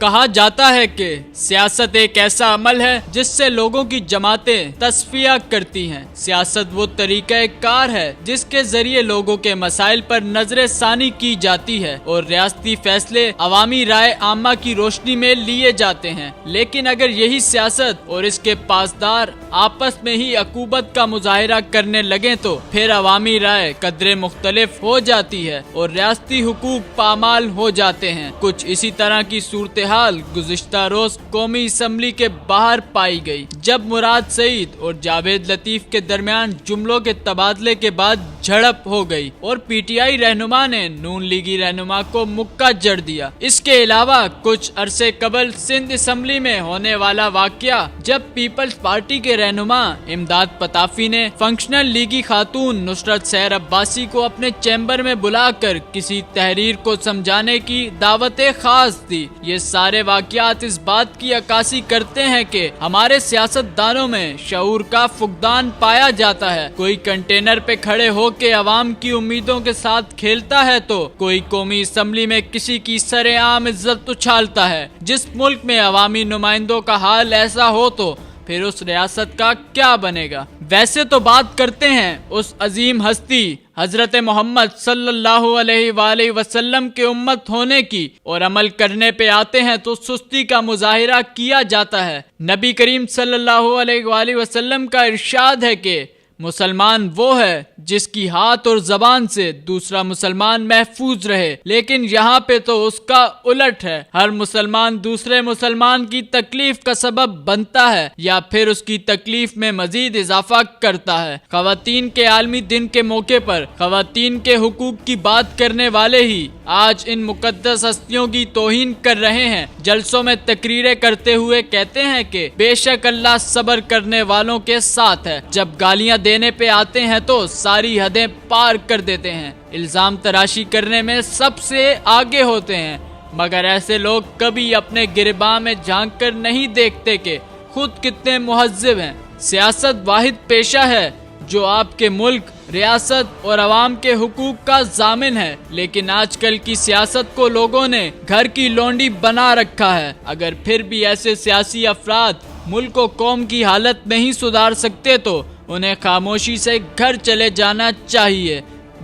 کہا جاتا ہے کہ سیاست ایک ایسا عمل ہے جس سے لوگوں کی جماعتیں تصفیہ کرتی ہیں۔ سیاست وہ طریقہ کار ہے جس کے ذریعے لوگوں کے مسائل پر نظر ثانی کی جاتی ہے اور ریاستی فیصلے عوامی رائے عامہ کی روشنی میں لیے جاتے ہیں۔ لیکن اگر یہی سیاست اور اس کے پاسدار آپس میں ہی عقوبت کا مظاہرہ کرنے لگیں تو پھر عوامی رائے قدرے مختلف ہو جاتی ہے اور ریاستی حقوق پامال ہو جاتے ہیں۔ کچھ اسی طرح کی صورتحال گزشتہ روز قومی اسمبلی کے باہر پائی گئی، جب مراد سعید اور جاوید لطیف کے درمیان جملوں کے تبادلے کے بعد جھڑپ ہو گئی اور پی ٹی آئی رہنما نے نون لیگی رہنما کو مکہ جڑ دیا۔ اس کے علاوہ کچھ عرصے قبل سندھ اسمبلی میں ہونے والا واقعہ جب پیپلز پارٹی کے رہنما امداد پتافی نے فنکشنل لیگی خاتون نصرت سحر عباسی کو اپنے چیمبر میں بلا کر کسی تحریر کو سمجھانے کی دعوت خاص دی۔ یہ سارے واقعات اس بات کی عکاسی کرتے ہیں کہ ہمارے سیاست دانوں میں شعور کا فقدان پایا جاتا ہے۔ کوئی کنٹینر پہ کھڑے ہو کے عوام کی امیدوں کے ساتھ کھیلتا ہے تو کوئی قومی اسمبلی میں کسی کی سر عام عزت اچھالتا ہے۔ جس ملک میں عوامی نمائندوں کا حال ایسا ہو تو پھر اس ریاست کا کیا بنے گا؟ ویسے تو بات کرتے ہیں اس عظیم ہستی حضرت محمد صلی اللہ علیہ وآلہ وسلم کے امت ہونے کی، اور عمل کرنے پہ آتے ہیں تو سستی کا مظاہرہ کیا جاتا ہے۔ نبی کریم صلی اللہ علیہ وآلہ وسلم کا ارشاد ہے کہ مسلمان وہ ہے جس کی ہاتھ اور زبان سے دوسرا مسلمان محفوظ رہے، لیکن یہاں پہ تو اس کا الٹ ہے۔ ہر مسلمان دوسرے مسلمان کی تکلیف کا سبب بنتا ہے یا پھر اس کی تکلیف میں مزید اضافہ کرتا ہے۔ خواتین کے عالمی دن کے موقع پر خواتین کے حقوق کی بات کرنے والے ہی آج ان مقدس ہستیوں کی توہین کر رہے ہیں۔ جلسوں میں تقریریں کرتے ہوئے کہتے ہیں کہ بے شک اللہ صبر کرنے والوں کے ساتھ ہے، جب گالیاں دینے پہ آتے ہیں تو ساری حدیں پار کر دیتے ہیں، الزام تراشی کرنے میں سب سے آگے ہوتے ہیں، مگر ایسے لوگ کبھی اپنے گرباں میں جھانک کر نہیں دیکھتے کہ خود کتنے مہذب ہیں۔ سیاست واحد پیشہ ہے جو آپ کے ملک، ریاست اور عوام کے حقوق کا ضامن ہے، لیکن آج کل کی سیاست کو لوگوں نے گھر کی لونڈی بنا رکھا ہے۔ اگر پھر بھی ایسے سیاسی افراد ملک و قوم کی حالت نہیں سدھار سکتے تو انہیں خاموشی سے گھر چلے جانا چاہیے۔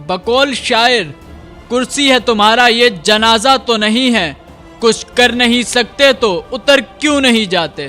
بقول شاعر، کرسی ہے تمہارا یہ جنازہ تو نہیں ہے، کچھ کر نہیں سکتے تو اتر کیوں نہیں جاتے۔